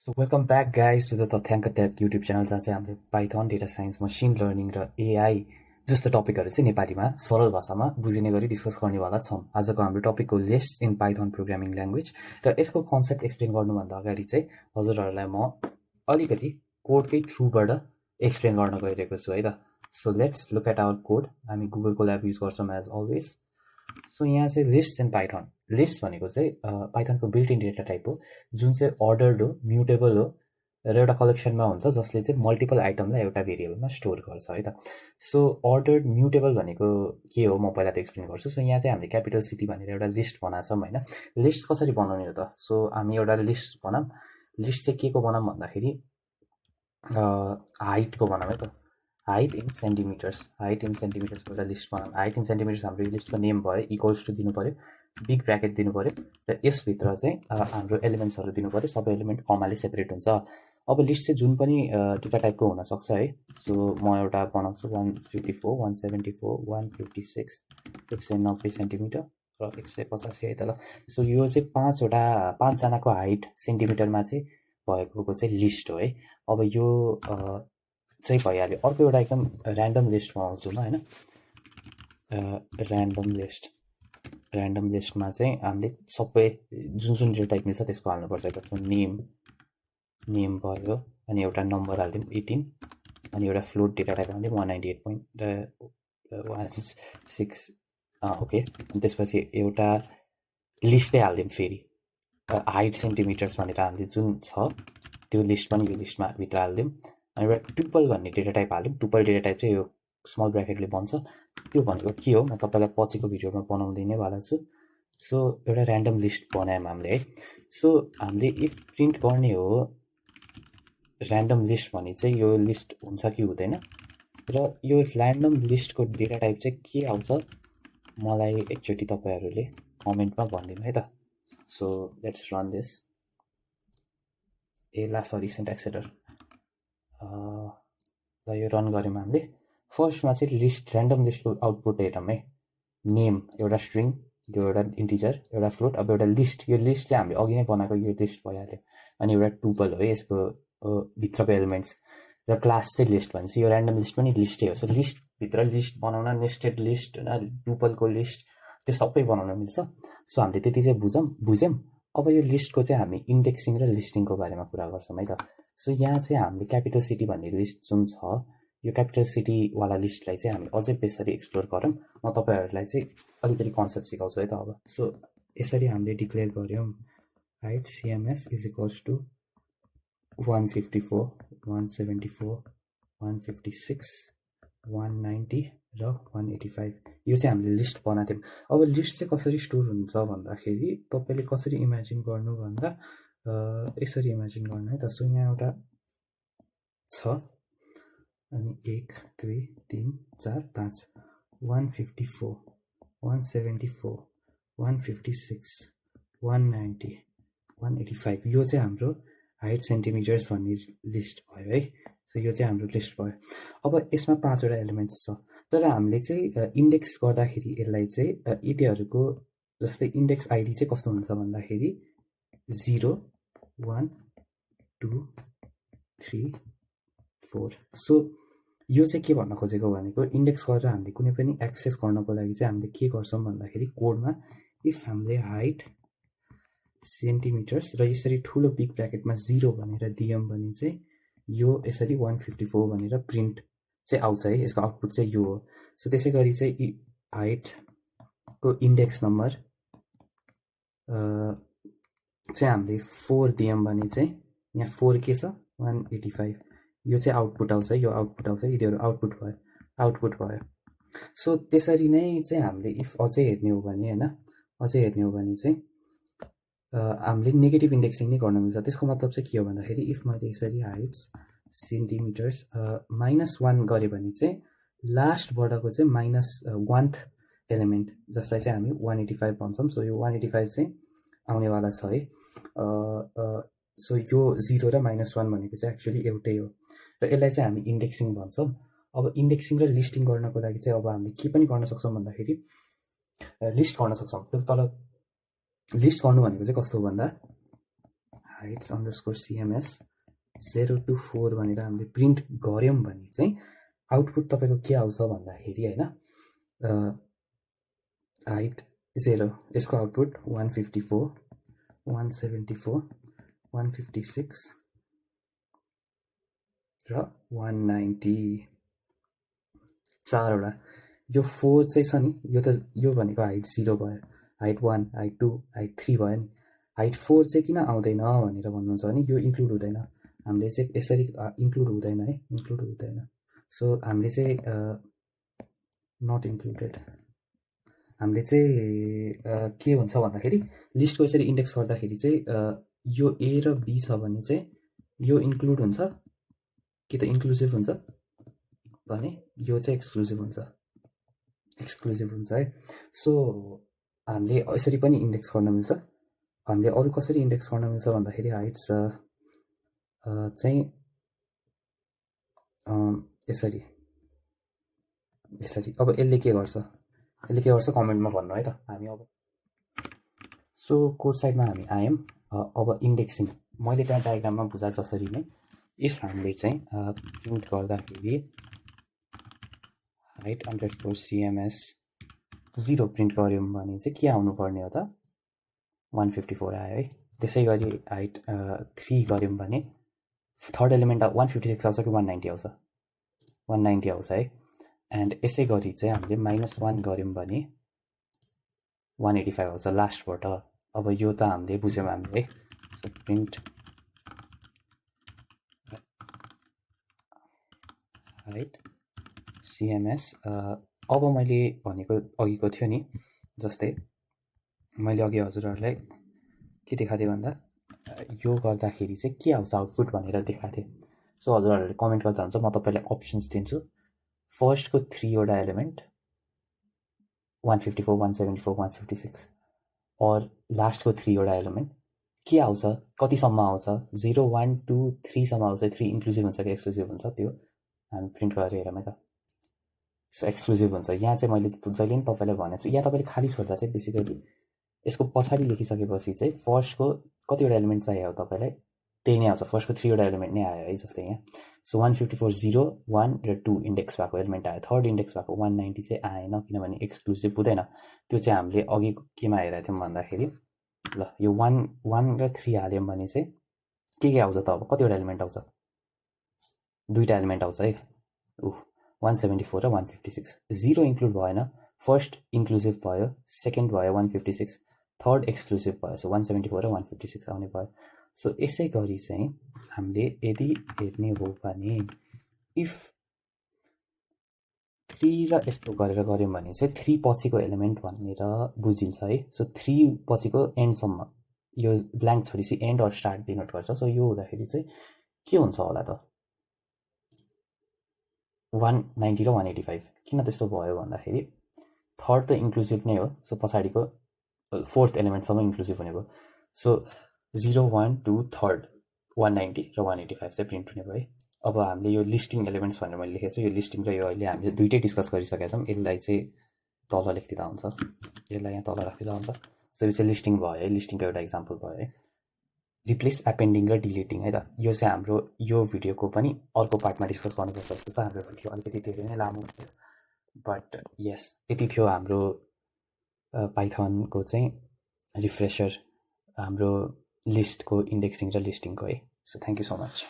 So welcome back guys to the Tatyanka Tech YouTube channel जहाँ चाहिँ हामीले Python data science machine learning र AI जस्तो टपिकहरू चाहिँ नेपालीमा सरल भाषामा बुझिने गरी डिस्कस गर्नेवाला छौँ। आजको हाम्रो टपिक हो list in Python programming language र यसको कन्सेप्ट एक्सप्लेन गर्नुभन्दा अगाडि चाहिँ हजुरहरूलाई म अलिकति कोडकै थ्रुबाट एक्सप्लेन गर्न गइरहेको छु है त। So let's look at our code. हामी गुगलको ल्याब युज गर्छौँ एज अलवेज। सो यहाँ चाहिँ लिस्ट इन पाइथन, लिस्ट भनेको चाहिँ पाइथनको बिल्ट इन डेटा टाइप हो जुन चाहिँ अर्डर्ड हो, म्युटेबल हो र एउटा कलेक्सनमा हुन्छ जसले चाहिँ मल्टिपल आइटमलाई एउटा भेरिएबलमा स्टोर गर्छ है त। सो अर्डर्ड म्युटेबल भनेको के हो म पहिला त एक्सप्लेन गर्छु। सो यहाँ चाहिँ हामीले क्यापिटल सिटी भनेर एउटा लिस्ट बनाएको छौँ होइन। लिस्ट कसरी बनाउने हो त? सो हामी एउटा लिस्ट बनाऊँ। लिस्ट चाहिँ के को बनाऊँ भन्दाखेरि हाइटको बनाऊँ है त। Height in centimetres, height in सेन्टिमिटर्सको एउटा लिस्ट बनाऊँ। हाइट इन सेन्टिमिटर्स हाम्रो लिस्टको नेम भयो, इक्वल्स टु दिनु पऱ्यो, बिग ब्र्याकेट दिनु पऱ्यो र यसभित्र चाहिँ हाम्रो एलिमेन्ट्सहरू दिनु पऱ्यो। सबै एलिमेन्ट कमाले सेपरेट हुन्छ। अब लिस्ट चाहिँ जुन पनि दुईवटा टाइपको हुनसक्छ है। सो म एउटा बनाउँछु 154, 174, 156, 190 सेन्टिमिटर र 185 है त ल। सो यो चाहिँ पाँचजनाको हाइट सेन्टिमिटरमा चाहिँ भएको चाहिँ लिस्ट हो है। अब यो चाहिँ भइहाल्यो। अर्को एउटा एकदम ऱ्यान्डम लिस्ट बनाउँछु म होइन। ऱ्यान्डम लिस्टमा चाहिँ हामीले सबै जुन डेटा टाइप मिल्छ त्यसको हाल्नुपर्छ। जस्तो नेम भयो, अनि एउटा नम्बर हालिदिउँ 18, अनि एउटा फ्लोट डेटा टाइप हालिदिउँ 198.16 ओके। अनि त्यसपछि एउटा लिस्टै हालिदिउँ फेरि हाइट सेन्टिमिटर्स भनेर हामीले जुन छ त्यो लिस्ट पनि यो लिस्टमा भित्र हालिदिउँ। अनि एउटा टुपल भन्ने डेटा टाइप हाल्यौँ। टुपल डेटा टाइप चाहिँ यो स्मल ब्र्याकेटले बन्छ। त्यो भनेको के हो म तपाईँलाई पछिको भिडियोमा बनाउँदै नै वाला छु। सो एउटा ऱ्यान्डम लिस्ट बनायौँ हामीले है। सो हामीले इफ प्रिन्ट गर्ने हो ऱ्यान्डम लिस्ट भने चाहिँ यो लिस्ट हुन्छ कि हुँदैन र यो ऱ्यान्डम लिस्टको डेटा टाइप चाहिँ के आउँछ मलाई एकचोटि तपाईँहरूले कमेन्टमा भनिदिनु है त। So let's run this. Sorry syntax error. ल यो रन गऱ्यौँ हामीले। फर्स्टमा चाहिँ लिस्ट ऱ्यान्डम लिस्टको आउटपुट हेरौँ है। नेम एउटा स्ट्रिङ, यो एउटा इन्टिजर, एउटा फ्लोट। अब एउटा लिस्ट, यो लिस्ट चाहिँ हामीले अघि नै बनाएको यो लिस्ट भइहाल्यो। अनि एउटा टुपल हो यसको भित्रको एलिमेन्ट्स र क्लास चाहिँ लिस्ट भन्छ। यो ऱ्यान्डम लिस्ट पनि लिस्टै हो। सो लिस्टभित्र लिस्ट बनाउन नेस्टेड लिस्ट होइन, टुपलको लिस्ट त्यो सबै बनाउन मिल्छ। सो हामीले त्यति चाहिँ बुझ्यौँ। अब यो लिस्टको चाहिँ हामी इन्डेक्सिङ र लिस्टिङको बारेमा कुरा गर्छौँ है त। सो यहाँ चाहिँ हामीले क्यापिटल सिटी भन्ने लिस्ट जुन छ यो क्यापिटल सिटीवाला लिस्टलाई चाहिँ हामी अझै बेसरी एक्सप्लोर गरौँ। म तपाईँहरूलाई चाहिँ अलिकति कन्सेप्ट सिकाउँछु है त अब। सो यसरी हामीले डिक्लेयर गऱ्यौँ height CMS is equals to 154, 174, 156, 190 र 185। यो चाहिँ हामीले लिस्ट बनाएको थियौँ। अब लिस्ट चाहिँ कसरी स्टोर हुन्छ भन्दाखेरि तपाईँले कसरी इमेजिन गर्नु भन्दा यसरी इमेजिन गर्नु है त। सो यहाँ एउटा छ अनि 1 2 3 4 5 154, 174, 156, 190, 185 यो चाहिँ हाम्रो हाइट सेन्टिमिटर्स भन्ने लिस्ट भयो है। सो यो चाहिँ हाम्रो लिस्ट भयो। अब यसमा 5वटा एलिमेन्ट्स छ तर हामीले चाहिँ इन्डेक्स गर्दाखेरि यसलाई चाहिँ यिनीहरूको जस्तै इन्डेक्स आइडी चाहिँ कस्तो हुन्छ भन्दाखेरि 0 1 2 3 4। सो यो चाहिँ के भन्न खोजेको भनेको इन्डेक्स गरेर हामीले कुनै पनि एक्सेस गर्नको लागि चाहिँ हामीले के गर्छौँ भन्दाखेरि कोडमा इफ हामीले हाइट सेन्टिमिटर्स र यसरी ठुलो बिग ब्र्याकेटमा 0 भनेर दियौँ भने चाहिँ यो यसरी 154 भनेर प्रिन्ट चाहिँ आउँछ है। यसको आउटपुट चाहिँ यो हो। सो त्यसै गरी चाहिँ हाइटको इन्डेक्स नम्बर चाहिँ हामीले 4 दियौँ भने चाहिँ यहाँ 4 के छ 185 यो चाहिँ आउटपुट आउँछ। यो आउटपुट आउँछ, यिनीहरू आउटपुट भयो। सो त्यसरी नै चाहिँ हामीले इफ अझै हेर्ने हो भने होइन, अझै हेर्ने हो भने चाहिँ हामीले नेगेटिभ इन्डेक्सिङ नै गर्न मिल्छ। त्यसको मतलब चाहिँ के हो भन्दाखेरि इफ मैले यसरी हाइट्स सेन्टिमिटर्स -1 गरेँ भने चाहिँ लास्टबाटको चाहिँ -1th एलिमेन्ट जसलाई चाहिँ हामी 185 भन्छौँ। सो यो 185 चाहिँ आउनेवाला छ है। सो यो 0 र -1 भनेको चाहिँ एक्चुअली एउटै हो र यसलाई चाहिँ हामी इन्डेक्सिङ भन्छौँ। अब इन्डेक्सिङ र लिस्टिङ गर्नको लागि चाहिँ अब हामीले के पनि गर्न सक्छौँ भन्दाखेरि लिस्ट गर्न सक्छौँ। तर लिस्ट गर्नु भनेको चाहिँ कस्तो हो भन्दा heights underscore CMS 0 to 4 भनेर हामीले प्रिन्ट गर्यौं भने चाहिँ आउटपुट तपाईको के आउँछ भन्दाखेरि हैन हाइट 0 यसको आउटपुट 154 174 156 र 190 चारवटा यो 4 चाहिँ छ नि यो भनेको हाइट 0 भयो हाइट 1 हाइट 2 हाइट 3 भयो नि हाइट 4 चाहिँ किन आउँदैन भनेर भन्नुहुन्छ भने यो इन्क्लुड हुँदैन हामीले चाहिँ यसरी इन्क्लुड हुँदैन है इन्क्लुड हुँदैन सो हामीले चाहिँ नट इन्क्लुडेड हामीले चाहिँ के हुन्छ भन्दाखेरि लिस्टको यसरी इन्डेक्स गर्दाखेरि चाहिँ यो A र B छ भने चाहिँ यो इन्क्लुड हुन्छ कि त इन्क्लुसिभ हुन्छ भने यो चाहिँ एक्सक्लुसिभ हुन्छ है सो हामीले यसरी पनि इन्डेक्स गर्न मिल्छ हामीले अरु कसरी इन्डेक्स गर्न मिल्छ भन्दाखेरि हाइट्स चाहिँ यसरी अब यसले के गर्छ कमेन्टमा भन्नु है त हामी अब सो कोड साइडमा हामी आयौं अब इन्डेक्सिङ मैले त्यहाँ डायग्राममा बुझा जसरी नै इफ हामीले चाहिँ प्रिन्ट गर्दाखेरि हाइट underscore CMS 0 प्रिन्ट गर्यौं भने चाहिँ के आउनु पर्ने हो त 154 आयो है त्यसै गरी हाइट 3 गर्यौं भने थर्ड एलिमेन्ट 156 आउँछ कि 190 आउँछ 190 आउँछ है एन्ड यसै गरी चाहिँ हामीले -1 गर्यौं भने 185 आउँछ लास्टबाट अब यो त हामीले बुझ्यौं हामीले है सो प्रिन्ट हाइट CMS अब मैले भनेको अघिको थियो नि जस्तै मैले अघि हजुरहरुलाई के देखाथे भन्दा यो गर्दाखेरि चाहिँ के आउँछ आउटपुट भनेर देखाथे सो हजुरहरुले कमेन्ट गर्दा हुन्छ म तपाईलाई अप्सन्स दिन्छु फर्स्टको 3 वटा एलिमेन्ट 154 174 156 और लास्टको 3 वटा एलिमेन्ट के आउँछ कति सम्म आउँछ 0 1 2 3 सम्म आउँछ 3 इन्क्लुसिभ हुन्छ कि एक्सक्लुसिभ हुन्छ त्यो हामी प्रिन्ट गरेर हेरौँ त सो एक्सक्लुसिभ हुन्छ यहाँ चाहिँ मैले जहिले पनि तपाईलाई भनेछु यहाँ तपाईले खाली छोड्दा चाहिँ बेसिकली यसको पछाडी लेखिसकेपछि चाहिँ फर्स्टको कतिवटा एलिमेन्ट चाहियो तपाईलाई त्यही नै आउँछ फर्स्टको 3 वटा एलिमेन्ट नै आयो है जस्तै यहाँ सो 154 0 1 र 2 इन्डेक्स भएको एलिमेन्ट आयो थर्ड इन्डेक्स भएको 190 चाहिँ आएन किनभने एक्सक्लुसिभ हुँदैन त्यो चाहिँ हामीले अघि केमा हेरेका थियौं भन्दाखेरि ल यो 1 र 3 हाल्यौं भने चाहिँ के आउँछ त अब कतिवटा एलिमेन्ट आउँछ दुईटा एलिमेन्ट आउँछ है 174 र 156 0 इन्क्लुड भएन फर्स्ट इन्क्लुसिभ भयो सेकेन्ड भयो 156 थर्ड एक्सक्लुसिभ भयो सो 174 र 156 आउने भयो सो यसै गरी चाहिँ हामीले यदि हेर्ने हो भने इफ 3 र यस्तो गरेर गर्यौं भने चाहिँ 3 पछिको एलिमेन्ट भनेर बुझिन्छ है सो 3 पछिको एन्ड सम्म यो ब्ल्याङ्क छोडेपछि एन्ड अर स्टार्ट डिनोट गर्छ सो यो हुँदाखेरि चाहिँ के हुन्छ होला त 190 र 185 किन त्यस्तो भयो भन्दाखेरि थर्ड त इन्क्लुसिभ नै हो सो पछाडीको फोर्थ एलिमेन्ट सम्म इन्क्लुसिभ हुने भयो सो 0 1 2 थर्ड 190 र 185 चाहिँ प्रिन्ट हुने भयो है अब हामीले यो लिस्टिङ एलिमेन्ट्स भनेर मैले लेखेको छु यो लिस्टिङ र यो अहिले हामीले दुईटै डिस्कस गरिसकेका छौं यसलाई चाहिँ तल लेख्दिदा हुन्छ यसलाई यहाँ तल राख्दिदा हुन्छ सो यो चाहिँ लिस्टिङ भयो है लिस्टिङको एउटा एक्जाम्पल भयो है रिप्लेस एपेन्डिङ र डिलिटिङ है त यो चाहिँ हाम्रो यो भिडियोको पनि अर्को पार्टमा डिस्कस गर्नुपर्छ जस्तो छ हाम्रो भिडियो अलिकति धेरै नै लामो थियो बट यस यति थियो हाम्रो पाइथनको चाहिँ रिफ्रेसर हाम्रो लिस्टको इन्डेक्सिङ र लिस्टिङको है so thank you so much